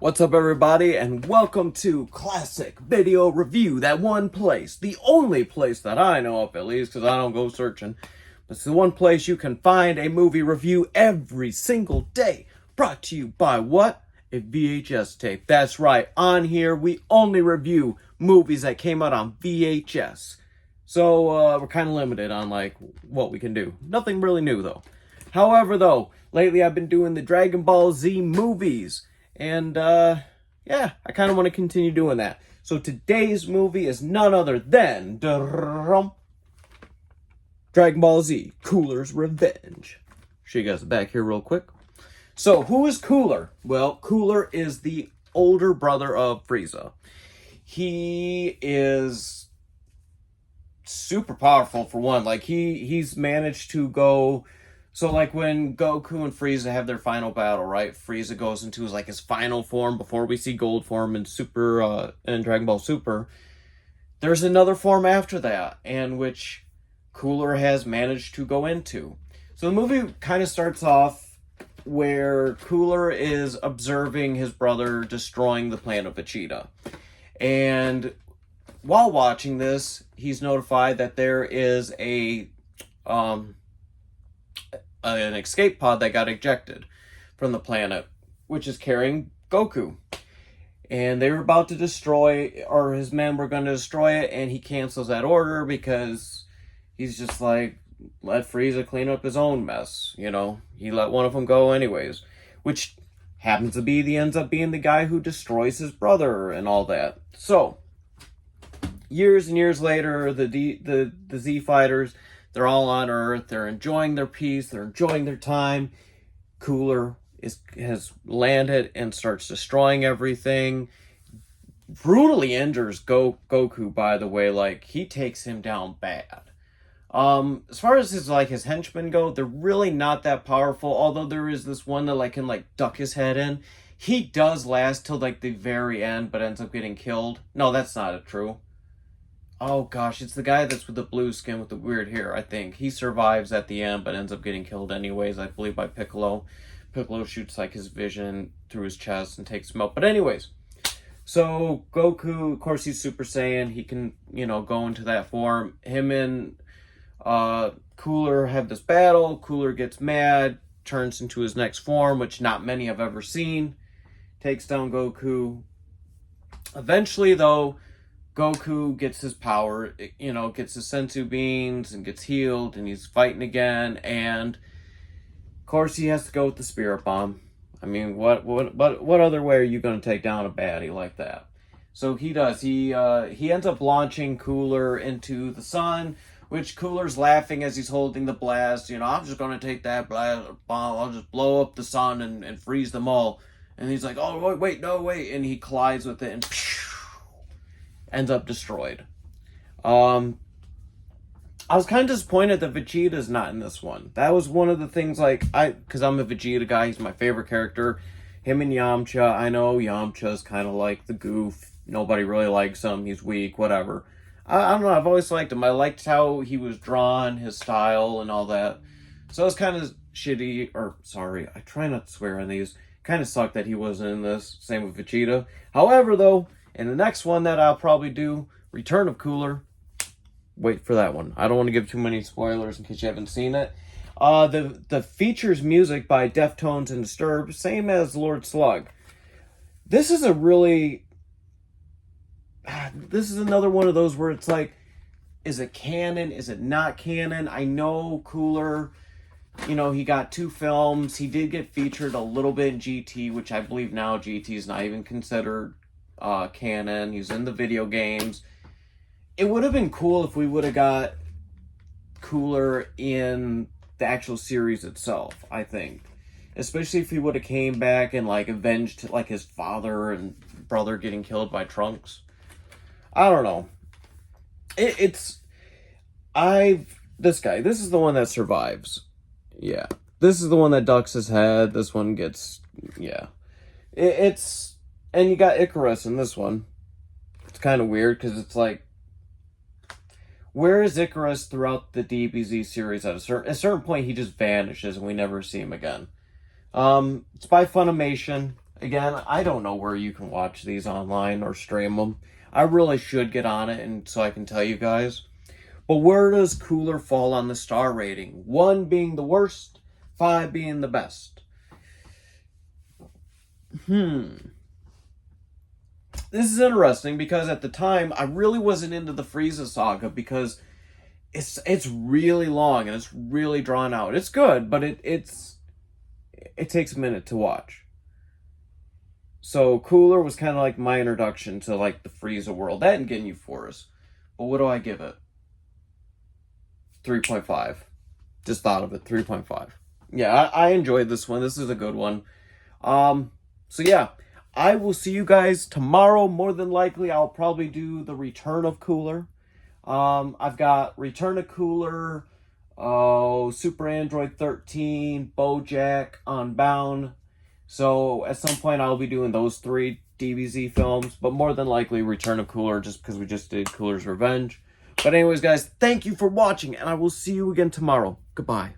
What's up, everybody, and welcome to Classic Video Review. That one place, the only place that I know of, at least, because I don't go searching. But it's the one place you can find a movie review every single day. Brought to you by what? A VHS tape. That's right. On here, we only review movies that came out on VHS. So, we're kind of limited on, what we can do. Nothing really new, though. However, though, lately I've been doing the Dragon Ball Z movies. And, yeah, I kind of want to continue doing that. So today's movie is none other than Dragon Ball Z, Cooler's Revenge. Show you guys back here real quick. So, who is Cooler? Well, Cooler is the older brother of Frieza. He is super powerful, for one. He's managed to go... So, when Goku and Frieza have their final battle, right? Frieza goes into his final form before we see Gold form in in Dragon Ball Super. There's another form after that, and which Cooler has managed to go into. So the movie kind of starts off where Cooler is observing his brother destroying the planet Vegeta. And while watching this, he's notified that there is an escape pod that got ejected from the planet, which is carrying Goku. And they were about to destroy, or his men were going to destroy it, and he cancels that order because he's just like, let Frieza clean up his own mess, you know? He let one of them go anyways, which happens to be, ends up being the guy who destroys his brother and all that. So, years and years later, the Z fighters, they're all on Earth. They're enjoying their peace. They're enjoying their time. Cooler has landed and starts destroying everything. Brutally injures Goku, by the way. He takes him down bad. As far as his henchmen go, they're really not that powerful. Although there is this one that can duck his head in. He does last till the very end, but ends up getting killed. No, that's not true. Oh gosh, it's the guy that's with the blue skin with the weird hair, I think. He survives at the end, but ends up getting killed anyways, I believe, by Piccolo. Piccolo shoots his vision through his chest and takes him out. But anyways, so Goku, of course, he's Super Saiyan. He can, go into that form. Him and Cooler have this battle. Cooler gets mad, turns into his next form, which not many have ever seen. Takes down Goku. Eventually, though, Goku gets his power, gets his senzu beans and gets healed, and he's fighting again, and of course he has to go with the spirit bomb. I mean, what other way are you going to take down a baddie like that? So he does. He ends up launching Cooler into the sun, which Cooler's laughing as he's holding the blast. I'm just going to take that blast bomb. I'll just blow up the sun and freeze them all. And he's like, oh, wait, no, wait. And he collides with it and ends up destroyed. I was kind of disappointed that Vegeta's not in this one. That was one of the things, because I'm a Vegeta guy, he's my favorite character. Him and Yamcha, I know Yamcha's kind of like the goof. Nobody really likes him, he's weak, whatever. I don't know, I've always liked him. I liked how he was drawn, his style, and all that. So it's kind of shitty, I try not to swear on these. Kind of sucked that he wasn't in this, same with Vegeta. However, though, in the next one that I'll probably do, Return of Cooler. Wait for that one. I don't want to give too many spoilers in case you haven't seen it. The features music by Deftones and Disturbed, same as Lord Slug. This is this is another one of those where it's is it canon? Is it not canon? I know Cooler, he got 2 films. He did get featured a little bit in GT, which I believe now GT is not even considered canon. He's in the video games. It would have been cool if we would have got Cooler in the actual series itself, I think. Especially if he would have came back and avenged his father and brother getting killed by Trunks. I don't know. This is the one that survives. Yeah. This is the one that ducks his head. This one gets, yeah. And you got Icarus in this one. It's kind of weird because it's where is Icarus throughout the DBZ series? At a certain point, he just vanishes and we never see him again. It's by Funimation. Again, I don't know where you can watch these online or stream them. I really should get on it and so I can tell you guys. But where does Cooler fall on the star rating? 1 being the worst, 5 being the best. This is interesting because at the time I really wasn't into the Frieza saga because it's really long and it's really drawn out. It's good, but it takes a minute to watch. So Cooler was kind of like my introduction to like the Frieza world. That and Ginyu Force. But what do I give it? 3.5. Just thought of it. 3.5. Yeah, I enjoyed this one. This is a good one. So yeah, I will see you guys tomorrow. More than likely, I'll probably do the Return of Cooler. I've got Return of Cooler, Super Android 13, BoJack, Unbound. So at some point I'll be doing those 3 DBZ films, but more than likely Return of Cooler just because we just did Cooler's Revenge. But anyways, guys, thank you for watching, and I will see you again tomorrow. Goodbye.